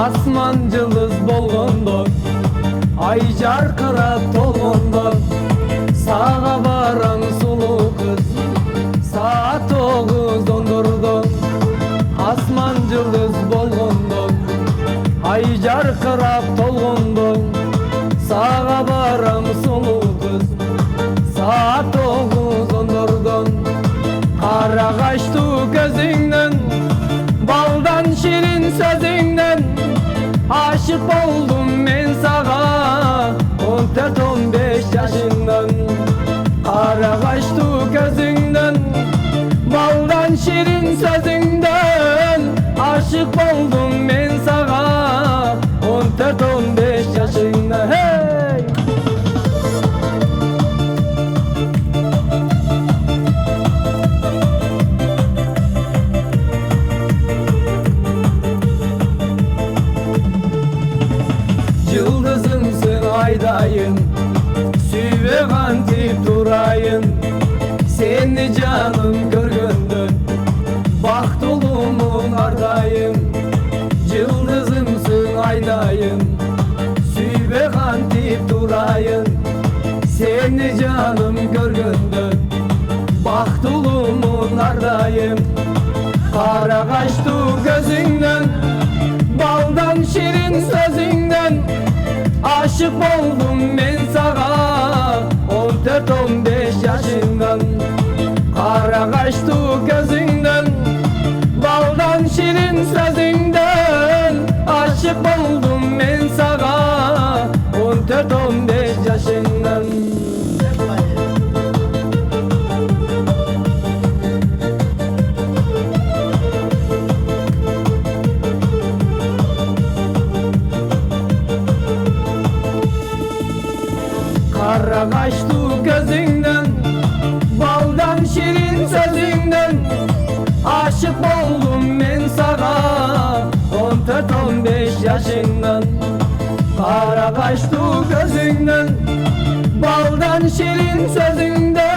Asman yıldız bolgondo, ay jarkırap tolgondo, sağa baram sulu kız, saat 9:14'da. Asman yıldız bolgondo, ay jarkırap tolgondo, sağa baram sulu kız, saat 9:14'da. Kara kaçtı gözünden, baldan şirin sözünden, aşık oldum ben sağa 14-15 yaşından. Kara kaçtı gözünden, baldan şirin sözünden, aşık oldum ben sağa 14-15 yaşından. Hey! Yıldızımsın aydayın, süve kantip durayın. Seni canım görgündün, baktolumun ardayım. Yıldızımsın aydayın, süve kantip durayın. Seni canım görgündün, baktolumun ardayım. Kara kaçtı gözünden, baldan şirin sözünden, aşık oldum ben sağa 14-15 yaşından. Kara kaçtı gözünden, baldan şirin sözünden, aşık oldum ben sağa 14-15 yaşından. Kara kaçtı gözünden, baldan şirin sözünden, aşık oldum ben sağa 14-15 yaşından. Kara kaçtı gözünden, baldan şirin sözünden,